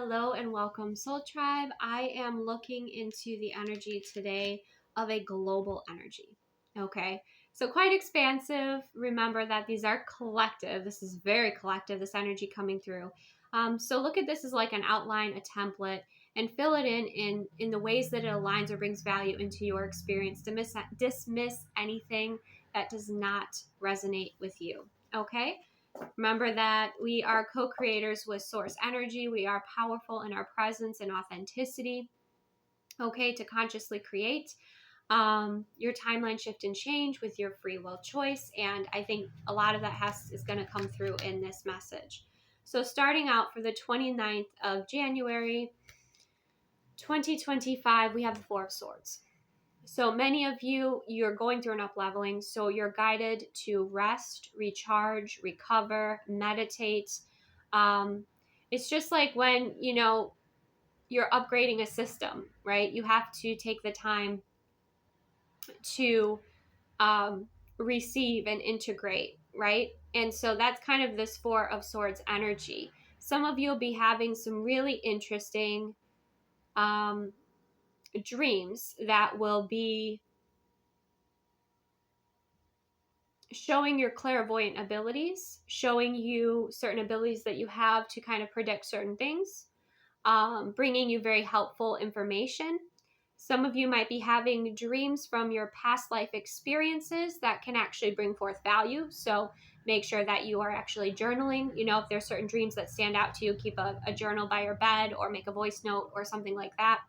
Hello and welcome, Soul Tribe. I am looking into the energy today of a global energy. Okay, so quite expansive. Remember that these are collective. This is very collective, this energy coming through. So look at this as like an outline, a template, and fill it in the ways that it aligns or brings value into your experience. Dismiss anything that does not resonate with you. Okay. Remember that we are co-creators with source energy. We are powerful in our presence and authenticity. Okay, to consciously create your timeline shift and change with your free will choice. And I think a lot of that is going to come through in this message. So starting out for the 29th of January, 2025, we have the Four of Swords. So many of you're going through an up-leveling, so you're guided to rest, recharge, recover, meditate. It's just like when, you're upgrading a system, right? You have to take the time to receive and integrate, right? And so that's kind of this Four of Swords energy. Some of you will be having some really interesting dreams that will be showing your clairvoyant abilities, showing you certain abilities that you have to kind of predict certain things, bringing you very helpful information. Some of you might be having dreams from your past life experiences that can actually bring forth value. So make sure that you are actually journaling. If there's certain dreams that stand out to you, keep a journal by your bed or make a voice note or something like that.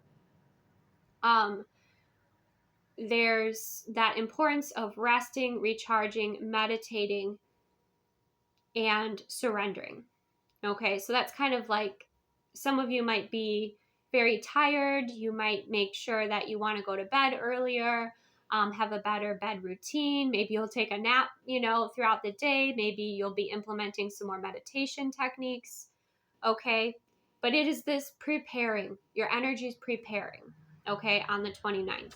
There's that importance of resting, recharging, meditating, and surrendering. Okay, so that's kind of like some of you might be very tired. You might make sure that you want to go to bed earlier, have a better bed routine. Maybe you'll take a nap, throughout the day. Maybe you'll be implementing some more meditation techniques. Okay, but it is this preparing. Your energy is preparing, okay, on the 29th.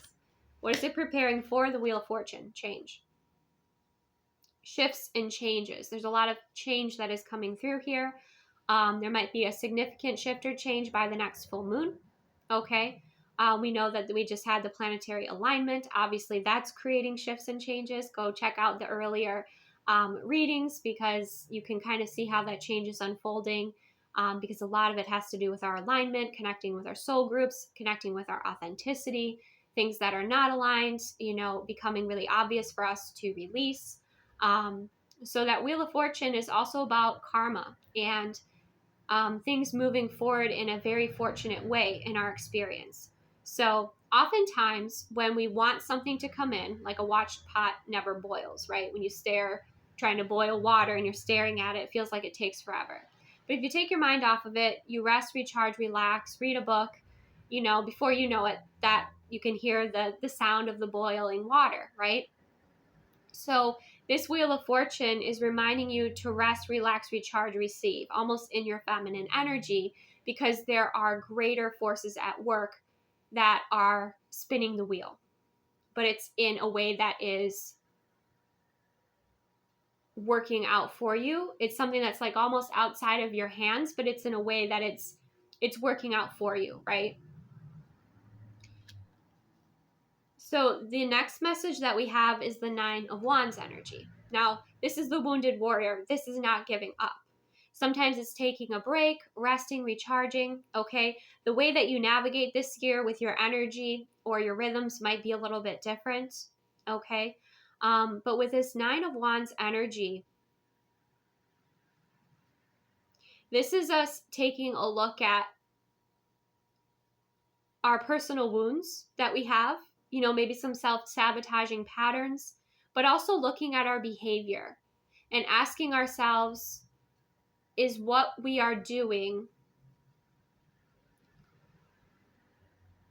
What is it preparing for? The Wheel of Fortune, change. Shifts and changes. There's a lot of change that is coming through here. There might be a significant shift or change by the next full moon. Okay. We know that we just had the planetary alignment. Obviously, that's creating shifts and changes. Go check out the earlier readings because you can kind of see how that change is unfolding, because a lot of it has to do with our alignment, connecting with our soul groups, connecting with our authenticity, things that are not aligned, becoming really obvious for us to release. So that Wheel of Fortune is also about karma and things moving forward in a very fortunate way in our experience. So oftentimes when we want something to come in, like a watched pot never boils, right? When you stare, trying to boil water and you're staring at it, it feels like it takes forever. But if you take your mind off of it, you rest, recharge, relax, read a book, before you know it, that you can hear the sound of the boiling water, right? So this Wheel of Fortune is reminding you to rest, relax, recharge, receive, almost in your feminine energy, because there are greater forces at work that are spinning the wheel. But it's in a way that is working out for you. It's something that's like almost outside of your hands, but it's in a way that it's working out for you, right? So the next message that we have is the Nine of Wands energy. Now, this is the wounded warrior. This is not giving up. Sometimes it's taking a break, resting, recharging, okay? The way that you navigate this year with your energy or your rhythms might be a little bit different, okay? But with this Nine of Wands energy, this is us taking a look at our personal wounds that we have, maybe some self-sabotaging patterns, but also looking at our behavior and asking ourselves, is what we are doing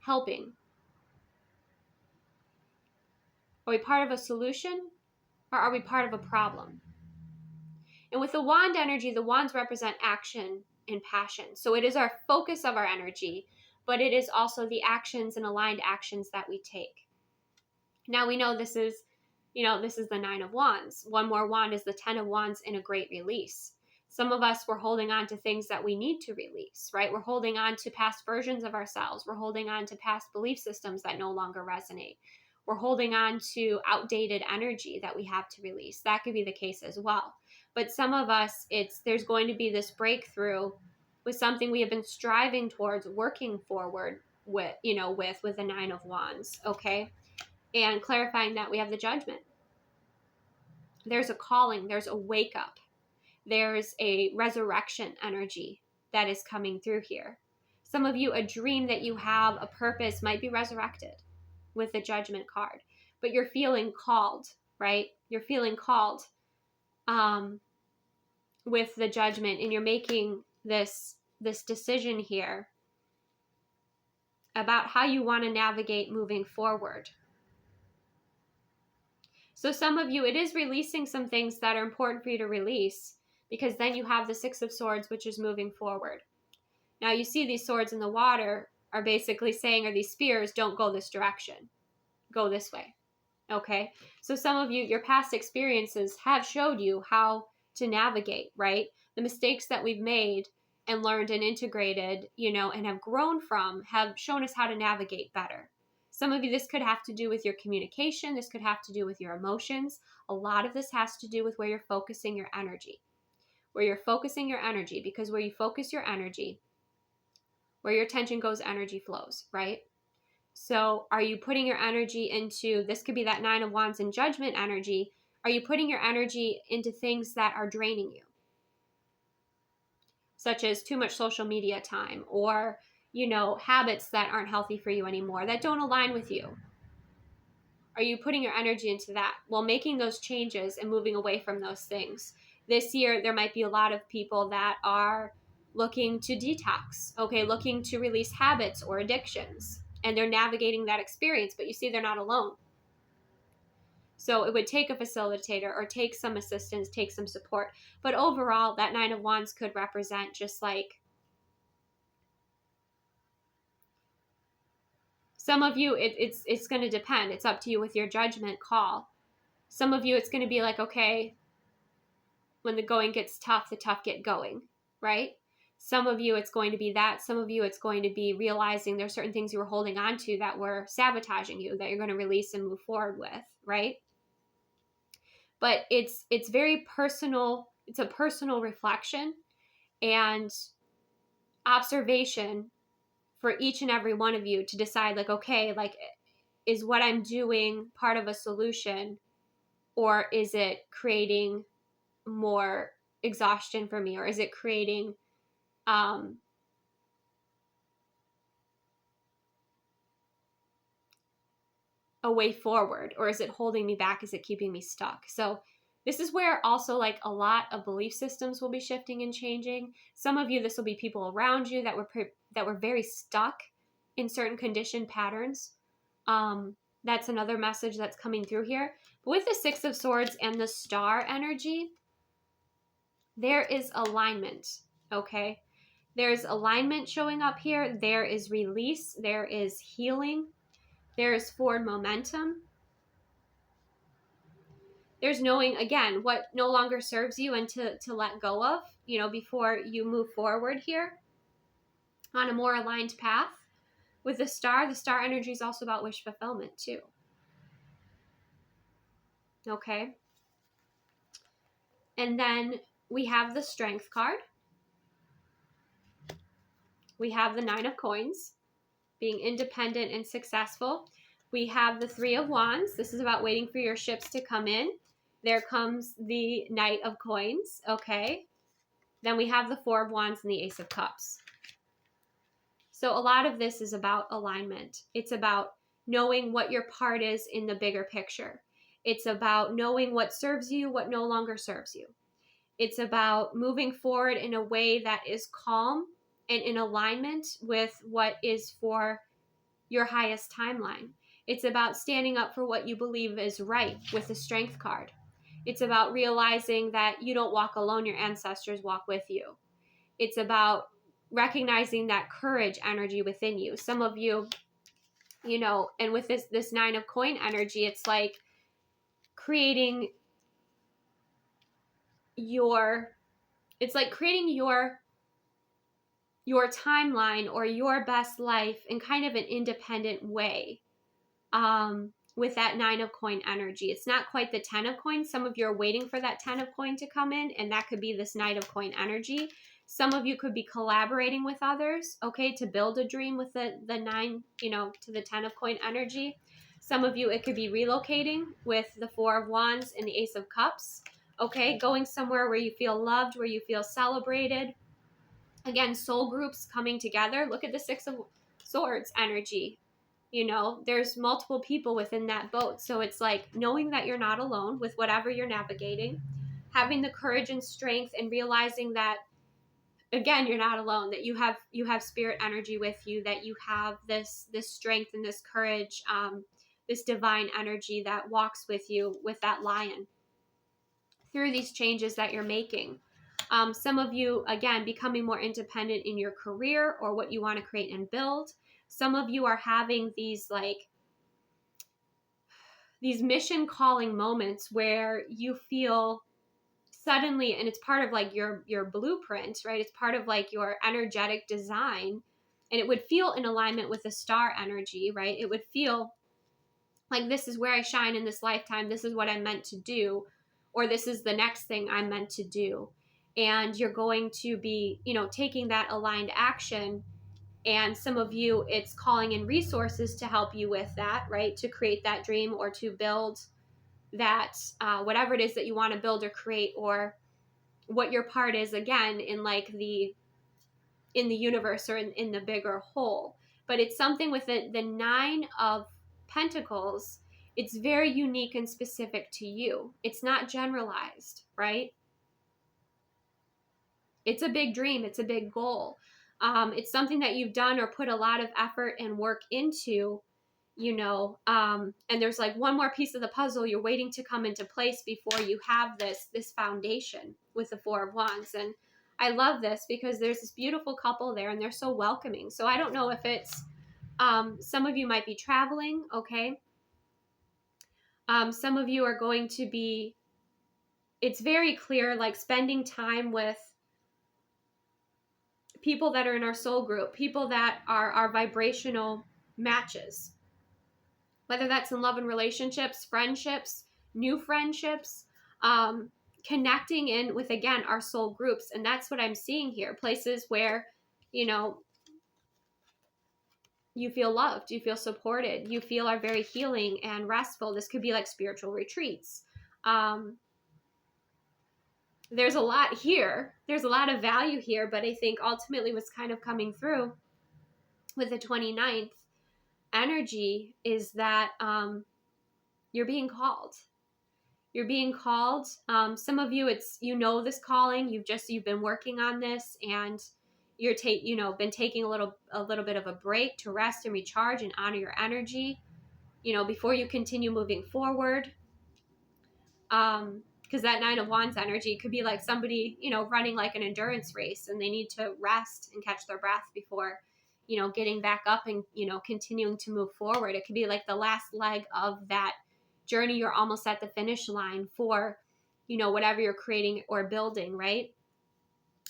helping? Are we part of a solution or are we part of a problem? And with the wand energy, the wands represent action and passion. So it is our focus of our energy, but it is also the actions and aligned actions that we take. Now we know this is the Nine of Wands. One more wand is the Ten of Wands in a great release. Some of us, we're holding on to things that we need to release, right? We're holding on to past versions of ourselves. We're holding on to past belief systems that no longer resonate. We're holding on to outdated energy that we have to release. That could be the case as well. But some of us, there's going to be this breakthrough with something we have been striving towards, working forward with the Nine of Wands, okay? And clarifying that we have the Judgment. There's a calling, there's a wake up. There's a resurrection energy that is coming through here. Some of you, a dream that you have, a purpose might be resurrected with the Judgment card, but you're feeling called, right? You're feeling called with the Judgment, and you're making this decision here about how you want to navigate moving forward. So some of you, it is releasing some things that are important for you to release, because then you have the Six of Swords, which is moving forward. Now you see these swords in the water are basically saying, or these spears, don't go this direction. Go this way. Okay? So some of you, your past experiences have showed you how to navigate, right? The mistakes that we've made and learned and integrated, and have grown from, have shown us how to navigate better. Some of you, this could have to do with your communication. This could have to do with your emotions. A lot of this has to do with where you're focusing your energy. Where you're focusing your energy, because where you focus your energy, where your attention goes, energy flows, right? So are you putting your energy into, this could be that Nine of Wands and Judgment energy. Are you putting your energy into things that are draining you? Such as too much social media time, or, habits that aren't healthy for you anymore, that don't align with you. Are you putting your energy into that? Well, making those changes and moving away from those things. This year, there might be a lot of people that are looking to detox, okay, looking to release habits or addictions, and they're navigating that experience, but you see they're not alone. So it would take a facilitator or take some assistance, take some support. But overall, that Nine of Wands could represent just like, some of you, it's going to depend. It's up to you with your judgment call. Some of you, it's going to be like, okay, when the going gets tough, the tough get going, right? Some of you, it's going to be that. Some of you, it's going to be realizing there's certain things you were holding on to that were sabotaging you, that you're going to release and move forward with, right? But it's very personal. It's a personal reflection and observation for each and every one of you to decide, like, okay, like, is what I'm doing part of a solution, or is it creating more exhaustion for me, or is it creating a way forward, or is it holding me back? Is it keeping me stuck? So this is where also, like, a lot of belief systems will be shifting and changing. Some of you, this will be people around you that were very stuck in certain conditioned patterns. That's another message that's coming through here. But with the Six of Swords and the Star energy, there is alignment, okay? There's alignment showing up here. There is release. There is healing. There is forward momentum. There's knowing, again, what no longer serves you and to let go of, before you move forward here on a more aligned path. With the star energy is also about wish fulfillment too. Okay. And then we have the Strength card. We have the Nine of Coins, being independent and successful. We have the Three of Wands. This is about waiting for your ships to come in. There comes the Knight of Coins. Okay. Then we have the Four of Wands and the Ace of Cups. So a lot of this is about alignment. It's about knowing what your part is in the bigger picture. It's about knowing what serves you, what no longer serves you. It's about moving forward in a way that is calm and in alignment with what is for your highest timeline. It's about standing up for what you believe is right with the Strength card. It's about realizing that you don't walk alone, your ancestors walk with you. It's about recognizing that courage energy within you. Some of you, and with this Nine of Coin energy, it's like creating your it's like creating your timeline or your best life in kind of an independent way, with that 9 of coin energy. It's not quite the 10 of coin. Some of you are waiting for that 10 of coin to come in, and that could be this 9 of coin energy. Some of you could be collaborating with others, okay, to build a dream with the 9, to the 10 of coin energy. Some of you, it could be relocating with the 4 of wands and the Ace of cups, okay, going somewhere where you feel loved, where you feel celebrated. Again, soul groups coming together. Look at the 6 of swords energy. There's multiple people within that boat. So it's like knowing that you're not alone with whatever you're navigating, having the courage and strength, and realizing that, again, you're not alone, that you have spirit energy with you, that you have this strength and this courage, this divine energy that walks with you, with that lion, through these changes that you're making. Some of you, again, becoming more independent in your career or what you want to create and build. Some of you are having these mission calling moments where you feel suddenly, and it's part of like your blueprint, right? It's part of like your energetic design, and it would feel in alignment with the star energy, right? It would feel like, this is where I shine in this lifetime. This is what I'm meant to do, or this is the next thing I'm meant to do. And you're going to be, taking that aligned action. And some of you, it's calling in resources to help you with that, right? To create that dream or to build that, whatever it is that you want to build or create, or what your part is, again, in the universe or in the bigger whole. But it's something with the 9 of Pentacles. It's very unique and specific to you. It's not generalized, right? It's a big dream. It's a big goal. It's something that you've done or put a lot of effort and work into, and there's like one more piece of the puzzle you're waiting to come into place before you have this foundation with the 4 of wands. And I love this because there's this beautiful couple there, and they're so welcoming. So I don't know if it's, some of you might be traveling, okay? Some of you are going to be, it's very clear, like spending time with people that are in our soul group, people that are our vibrational matches, whether that's in love and relationships, friendships, new friendships, connecting in with, again, our soul groups. And that's what I'm seeing here. Places where, you feel loved, you feel supported, you feel are very healing and restful. This could be like spiritual retreats. There's a lot here. There's a lot of value here, but I think ultimately what's kind of coming through with the 29th energy is that you're being called. You're being called. Some of you, it's, this calling. You've been working on this, and you're been taking a little bit of a break to rest and recharge and honor your energy, before you continue moving forward. Because that 9 of wands energy could be like somebody, running like an endurance race, and they need to rest and catch their breath before, getting back up and, continuing to move forward. It could be like the last leg of that journey. You're almost at the finish line for, whatever you're creating or building, right?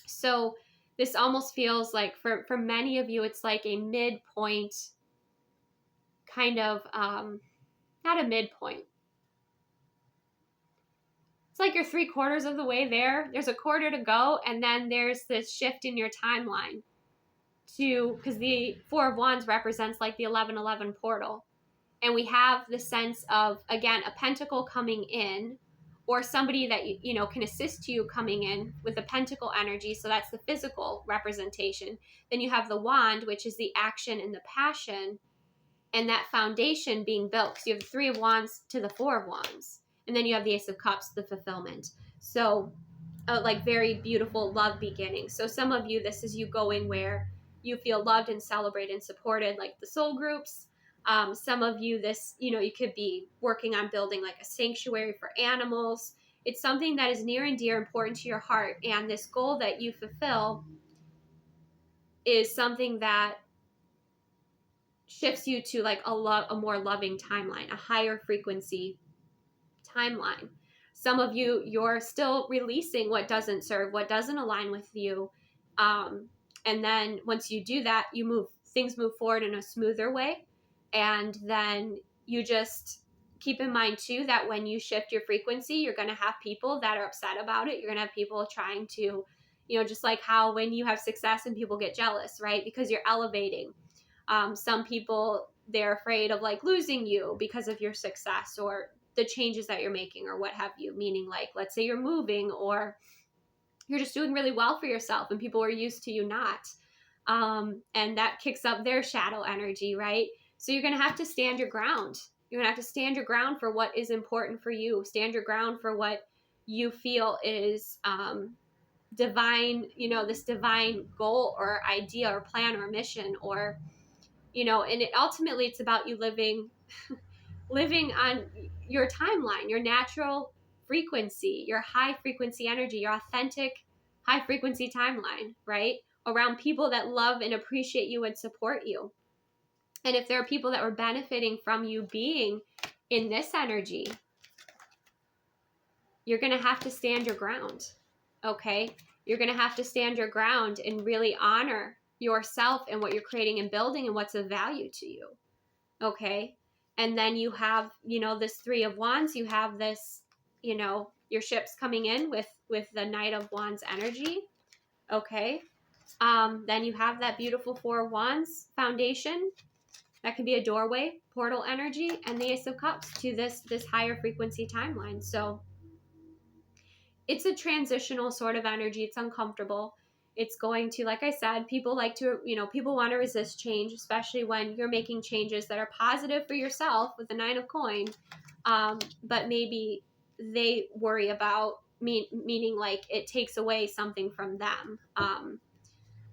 So this almost feels like for many of you, it's like a midpoint kind of, not a midpoint. It's like you're 3/4 of the way there. There's a quarter to go, and then there's this shift in your timeline because the 4 of wands represents like the 11/11 portal. And we have the sense of, again, a pentacle coming in, or somebody that, can assist you coming in with the pentacle energy. So that's the physical representation. Then you have the wand, which is the action and the passion, and that foundation being built. So you have the 3 of wands to the 4 of wands. And then you have the Ace of cups, the fulfillment. So like very beautiful love beginning. So some of you, this is you going where you feel loved and celebrated and supported, like the soul groups. Some of you, this, you could be working on building like a sanctuary for animals. It's something that is near and dear, important to your heart. And this goal that you fulfill is something that shifts you to like a more loving timeline, a higher frequency timeline. Some of you, you're still releasing what doesn't serve, what doesn't align with you. And then once you do that, things move forward in a smoother way. And then you just keep in mind too, that when you shift your frequency, you're going to have people that are upset about it. You're going to have people trying to, just like how when you have success and people get jealous, right? Because you're elevating. Some people, they're afraid of like losing you because of your success or the changes that you're making or what have you, meaning like, let's say you're moving or you're just doing really well for yourself and people are used to you not. And that kicks up their shadow energy, right? So you're going to have to stand your ground. You're going to have to stand your ground for what is important for you. Stand your ground for what you feel is divine, this divine goal or idea or plan or mission or, and ultimately it's about you living on your timeline, your natural frequency, your high frequency energy, your authentic high frequency timeline, right? Around people that love and appreciate you and support you. And if there are people that were benefiting from you being in this energy, you're going to have to stand your ground. Okay? You're going to have to stand your ground and really honor yourself and what you're creating and building and what's of value to you. Okay? And then you have, this 3 of Wands, you have this, your ships coming in with the Knight of Wands energy. Okay. Then you have that beautiful 4 of Wands foundation. That can be a doorway, portal energy, and the Ace of Cups to this higher frequency timeline. So it's a transitional sort of energy. It's uncomfortable. It's going to, like I said, people like to, people want to resist change, especially when you're making changes that are positive for yourself with the 9 of Coins. But maybe they worry about meaning like it takes away something from them.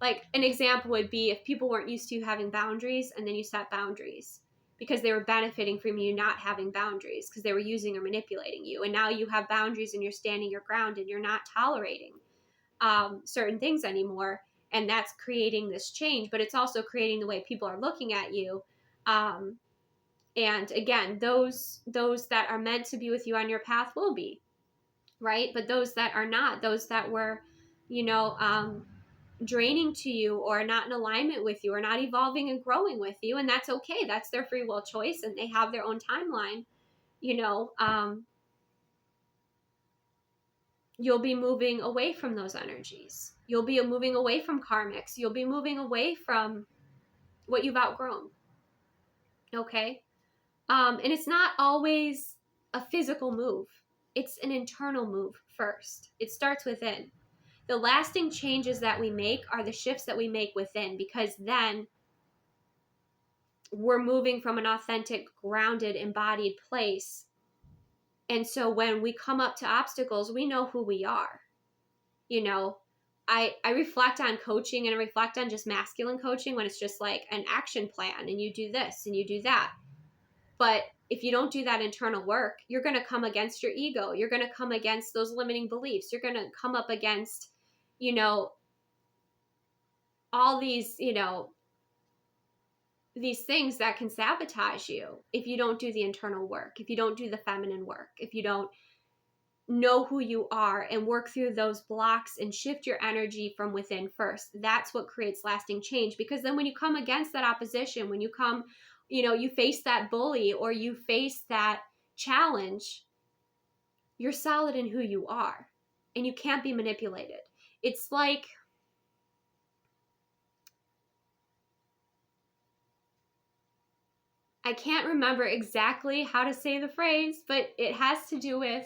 Like an example would be if people weren't used to having boundaries and then you set boundaries because they were benefiting from you not having boundaries because they were using or manipulating you. And now you have boundaries and you're standing your ground and you're not tolerating certain things anymore. And that's creating this change, but it's also creating the way people are looking at you. And again, those that are meant to be with you on your path will be, right? But those that are not, those that were, draining to you or not in alignment with you or not evolving and growing with you, and that's okay. That's their free will choice and they have their own timeline. You'll be moving away from those energies. You'll be moving away from karmics. You'll be moving away from what you've outgrown. Okay. And it's not always a physical move. It's an internal move first. It starts within. The lasting changes that we make are the shifts that we make within, because then we're moving from an authentic, grounded, embodied place. And so when we come up to obstacles, we know who we are. I reflect on coaching and I reflect on just masculine coaching when it's just like an action plan and you do this and you do that. But if you don't do that internal work, you're going to come against your ego. You're going to come against those limiting beliefs. You're going to come up against, all these, these things that can sabotage you if you don't do the internal work, if you don't do the feminine work, if you don't know who you are and work through those blocks and shift your energy from within first. That's what creates lasting change. Because then when you come against that opposition, when you come, you face that bully or you face that challenge, you're solid in who you are and you can't be manipulated. It's like, I can't remember exactly how to say the phrase, but it has to do with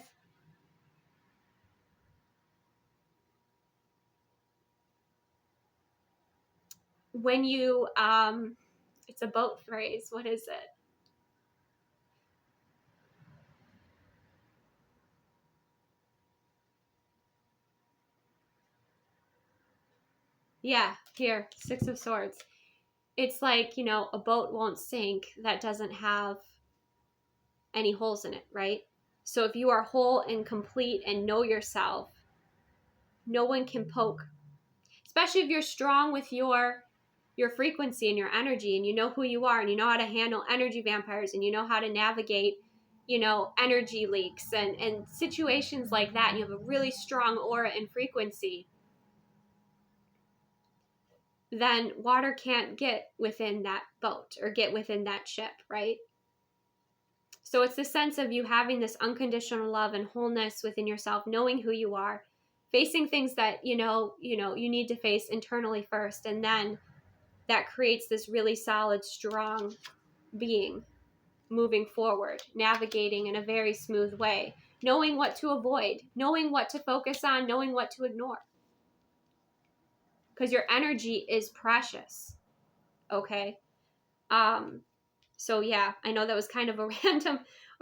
when you, it's a boat phrase. What is it? Yeah, here, 6 of Swords. It's like, a boat won't sink that doesn't have any holes in it, right? So if you are whole and complete and know yourself, no one can poke. Especially if you're strong with your frequency and your energy and you know who you are and you know how to handle energy vampires and you know how to navigate, energy leaks and situations like that, and you have a really strong aura and frequency, then water can't get within that boat or get within that ship, right? So it's the sense of you having this unconditional love and wholeness within yourself, knowing who you are, facing things that you need to face internally first, and then that creates this really solid, strong being moving forward, navigating in a very smooth way, knowing what to avoid, knowing what to focus on, knowing what to ignore. Because your energy is precious. Okay? So yeah, I know that was kind of a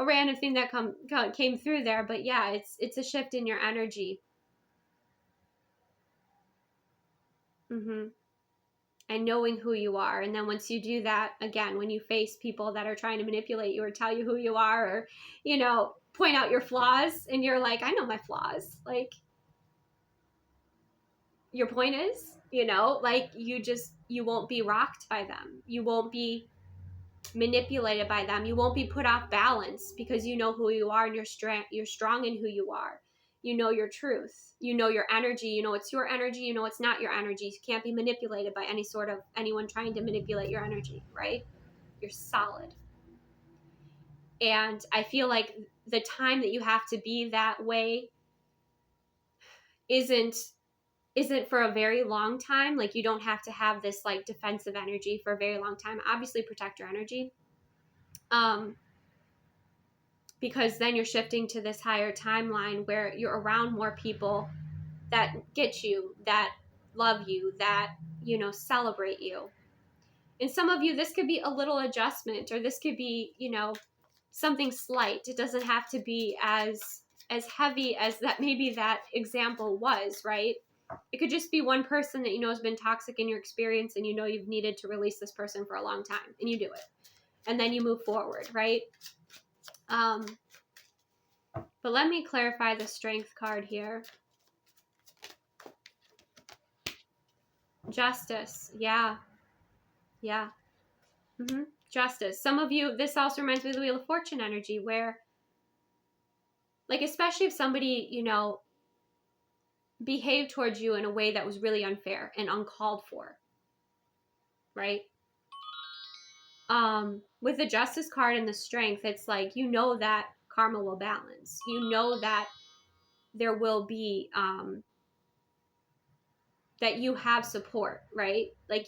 random thing that came through there, but yeah, it's a shift in your energy. And knowing who you are. And then once you do that, again, when you face people that are trying to manipulate you or tell you who you are, or, point out your flaws, and you're like, I know my flaws. Like, your point is, like, you won't be rocked by them. You won't be manipulated by them. You won't be put off balance because you know who you are, and you're strong in who you are. You know your truth. You know your energy. You know it's your energy. You know it's not your energy. You can't be manipulated by anyone trying to manipulate your energy, right? You're solid. And I feel like the time that you have to be that way isn't for a very long time. Like, you don't have to have this like defensive energy for a very long time. Obviously protect your energy. Because then you're shifting to this higher timeline where you're around more people that get you, that love you, that, celebrate you. And some of you, this could be a little adjustment, or this could be, something slight. It doesn't have to be as heavy as that, maybe that example was, right? It could just be one person that has been toxic in your experience, and you've needed to release this person for a long time, and you do it. And then you move forward, right? But let me clarify the strength card here. Justice. Yeah. Justice. Some of you, this also reminds me of the Wheel of Fortune energy, where, like, especially if somebody, behaved towards you in a way that was really unfair and uncalled for, right? With the Justice card and the Strength, it's like, that karma will balance. That there will be, that you have support, right? Like,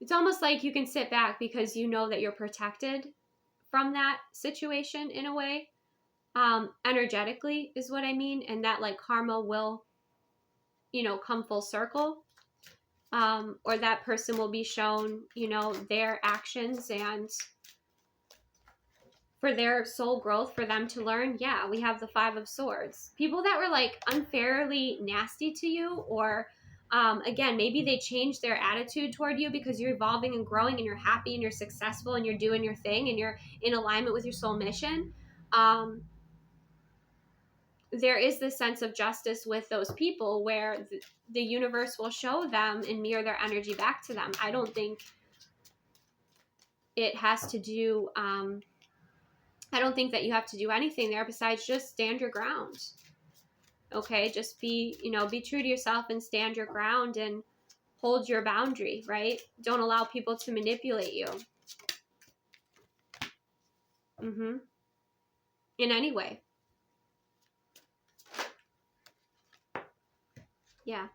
it's almost like you can sit back because that you're protected from that situation in a way. Energetically is what I mean. And that like karma will, come full circle. Or that person will be shown, their actions, and for their soul growth, for them to learn. Yeah, we have the 5 of Swords. People that were like unfairly nasty to you, or again, maybe they changed their attitude toward you because you're evolving and growing, and you're happy and you're successful and you're doing your thing and you're in alignment with your soul mission. There is this sense of justice with those people where the universe will show them and mirror their energy back to them. I don't think it has to do, I don't think that you have to do anything there besides just stand your ground. Okay, just be true to yourself and stand your ground and hold your boundary, right? Don't allow people to manipulate you. In any way. Yeah.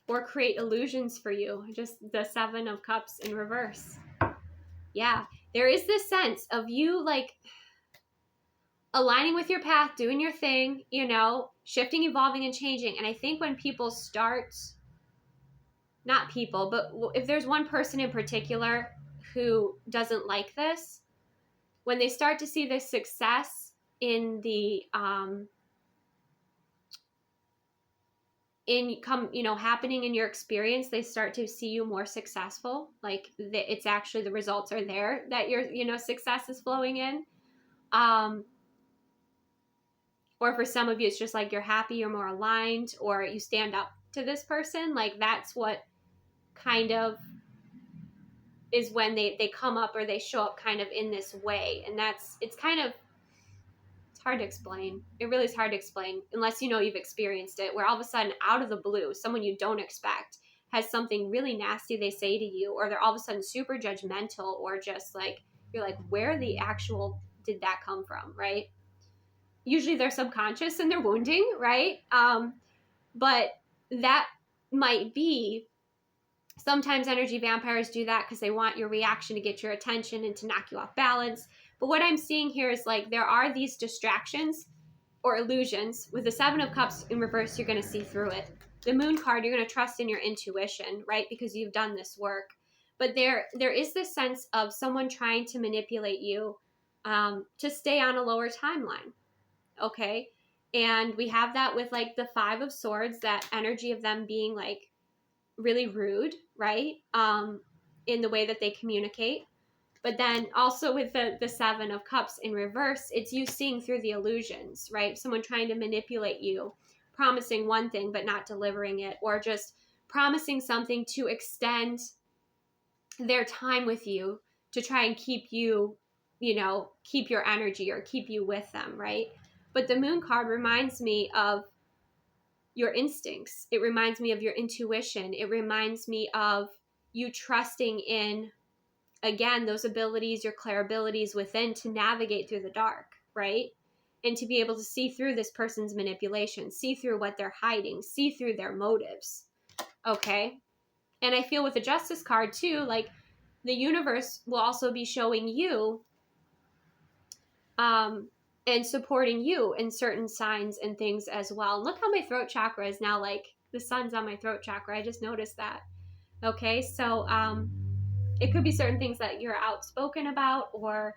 Or create illusions for you. Just the 7 of Cups in reverse. Yeah. There is this sense of you like aligning with your path, doing your thing, shifting, evolving, and changing. And I think when people start, not people, but if there's one person in particular who doesn't like this, when they start to see the success in the happening in your experience, they start to see you more successful. Like it's actually the results are there that your success is flowing in. Or for some of you, it's just like you're happy, you're more aligned, or you stand up to this person. Like that's what kind of is when they come up or they show up kind of in this way. And it's hard to explain. It really is hard to explain unless you've experienced it, where all of a sudden, out of the blue, someone you don't expect has something really nasty they say to you, or they're all of a sudden super judgmental, or just like, you're like, where the actual did that come from, right? Usually they're subconscious and they're wounding, right? But that might be, sometimes energy vampires do that because they want your reaction to get your attention and to knock you off balance. But what I'm seeing here is like, there are these distractions or illusions. With the Seven of Cups in reverse, you're going to see through it. The Moon card, you're going to trust in your intuition, right? Because you've done this work. But there is this sense of someone trying to manipulate you to stay on a lower timeline, okay? And we have that with like the Five of Swords, that energy of them being like really rude, right? In the way that they communicate. But then also with the Seven of Cups in reverse, it's you seeing through the illusions, right? Someone trying to manipulate you, promising one thing but not delivering it, or just promising something to extend their time with you to try and keep you, keep your energy or keep you with them, right? But the Moon card reminds me of your instincts. It reminds me of your intuition. It reminds me of you trusting in, again, those abilities, your clair abilities within to navigate through the dark, right? And to be able to see through this person's manipulation, see through what they're hiding, see through their motives, okay? And I feel with the Justice card too, like the universe will also be showing you and supporting you in certain signs and things as well. And look how my throat chakra is now, like the sun's on my throat chakra. I just noticed that. Okay, so it could be certain things that you're outspoken about, or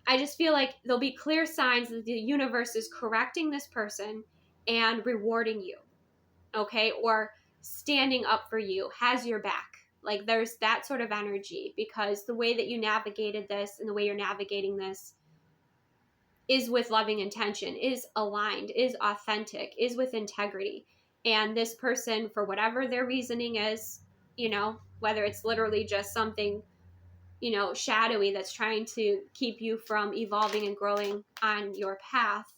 I just feel like there'll be clear signs that the universe is correcting this person and rewarding you, okay? Or standing up for you, has your back. Like there's that sort of energy, because the way that you navigated this and the way you're navigating this is with loving intention, is aligned, is authentic, is with integrity. And this person, for whatever their reasoning is, whether it's literally just something shadowy that's trying to keep you from evolving and growing on your path,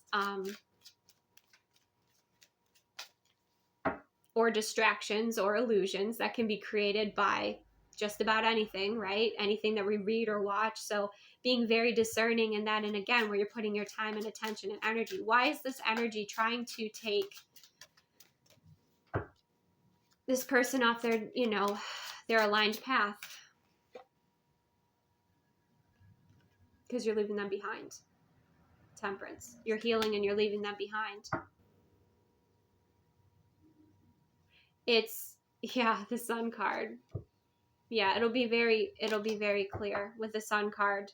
or distractions or illusions that can be created by just about anything, right? Anything that we read or watch. So being very discerning in that, and again, where you're putting your time and attention and energy. Why is this energy trying to take this person off their aligned path? Because you're leaving them behind. Temperance. You're healing and you're leaving them behind. It's, the Sun card. Yeah, it'll be very clear with the Sun card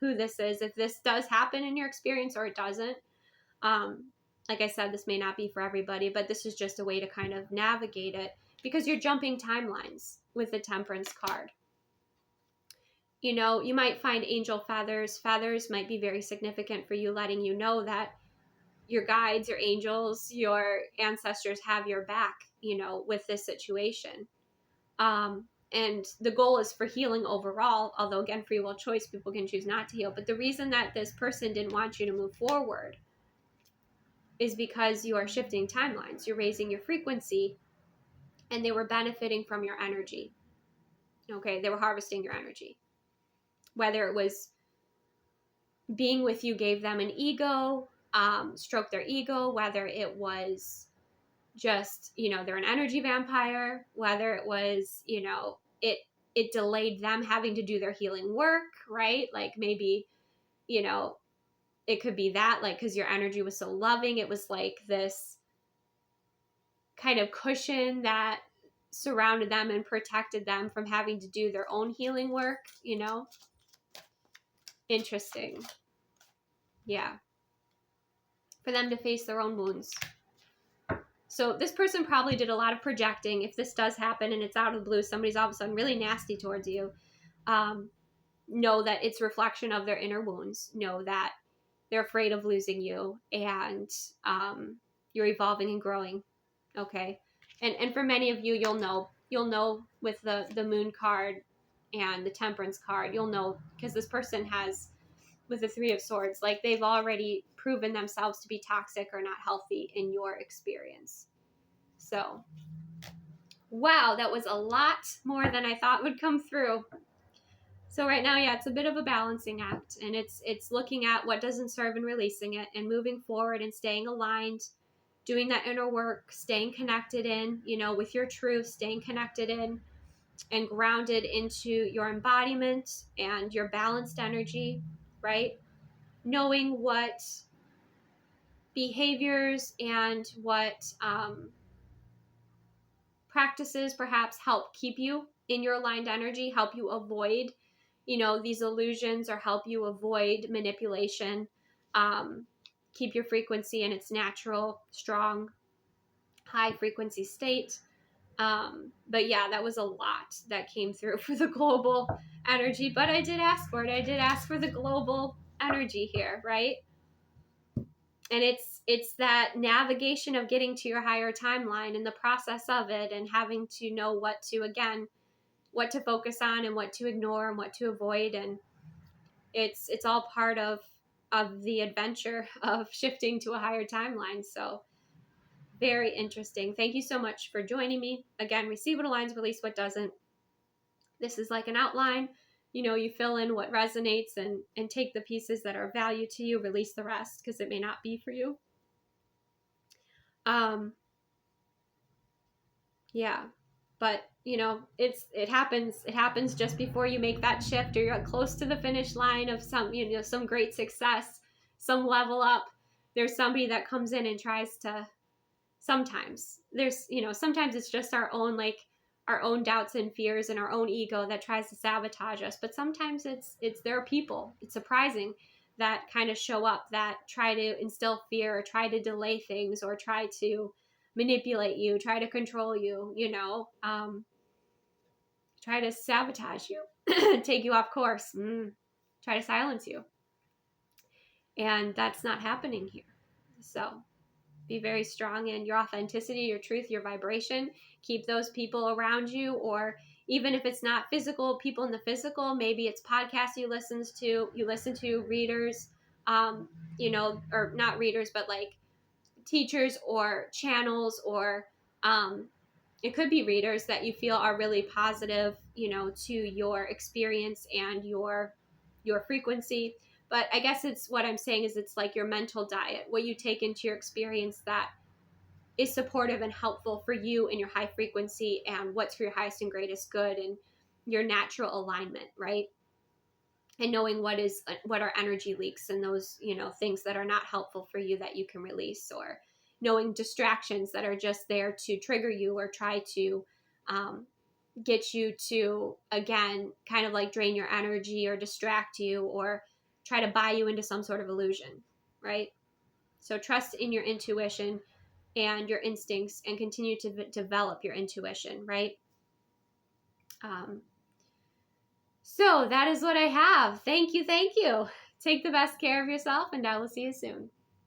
who this is, if this does happen in your experience or it doesn't. Like I said, this may not be for everybody, but this is just a way to kind of navigate it, because you're jumping timelines with the Temperance card. You might find angel feathers. Feathers might be very significant for you, letting you know that your guides, your angels, your ancestors have your back, with this situation. And the goal is for healing overall, although again, free will choice, people can choose not to heal. But the reason that this person didn't want you to move forward is because you are shifting timelines. You're raising your frequency, and they were benefiting from your energy. Okay, they were harvesting your energy. Whether it was being with you gave them an ego, stroke their ego, whether it was just, they're an energy vampire, whether it was, it delayed them having to do their healing work, right? Like maybe, it could be that, like, because your energy was so loving, it was like this kind of cushion that surrounded them and protected them from having to do their own healing work, Interesting. Yeah. For them to face their own wounds. So this person probably did a lot of projecting. If this does happen and it's out of the blue, somebody's all of a sudden really nasty towards you, know that it's reflection of their inner wounds. Know that they're afraid of losing you, and you're evolving and growing. Okay. And for many of you, you'll know with the Moon card, and the Temperance card, you'll know, because this person has, with the Three of Swords, like they've already proven themselves to be toxic or not healthy in your experience. So, wow, that was a lot more than I thought would come through. So right now, yeah, it's a bit of a balancing act, and it's looking at what doesn't serve and releasing it, and moving forward and staying aligned, doing that inner work, staying connected in, with your truth, staying connected in and grounded into your embodiment and your balanced energy, right? Knowing what behaviors and what practices perhaps help keep you in your aligned energy, help you avoid, these illusions, or help you avoid manipulation, keep your frequency in its natural, strong, high frequency state. But yeah, that was a lot that came through for the global energy, but I did ask for it. I did ask for the global energy here, right? And it's that navigation of getting to your higher timeline and the process of it, and having to know what to focus on and what to ignore and what to avoid. And it's all part of the adventure of shifting to a higher timeline. So very interesting. Thank you so much for joining me. Again, receive what aligns, release what doesn't. This is like an outline. You fill in what resonates, and take the pieces that are of value to you, release the rest because it may not be for you. Yeah, but it happens just before you make that shift, or you're close to the finish line of some great success, some level up. There's somebody that comes in and tries to, sometimes sometimes it's just our own doubts and fears and our own ego that tries to sabotage us. But sometimes there are people, it's surprising, that kind of show up, that try to instill fear, or try to delay things, or try to manipulate you, try to control you, try to sabotage you, take you off course, try to silence you. And that's not happening here. So be very strong in your authenticity, your truth, your vibration. Keep those people around you, or even if it's not physical, people in the physical, maybe it's podcasts you listen to, readers, or not readers, but like teachers or channels, or it could be readers that you feel are really positive, to your experience and your frequency. But I guess what I'm saying is it's like your mental diet, what you take into your experience that is supportive and helpful for you in your high frequency, and what's for your highest and greatest good, and your natural alignment, right? And knowing what are energy leaks, and those, things that are not helpful for you that you can release, or knowing distractions that are just there to trigger you, or try to get you to, again, kind of like drain your energy or distract you, or try to buy you into some sort of illusion, right? So trust in your intuition and your instincts, and continue to develop your intuition, right? So that is what I have. Thank you. Take the best care of yourself, and I will see you soon.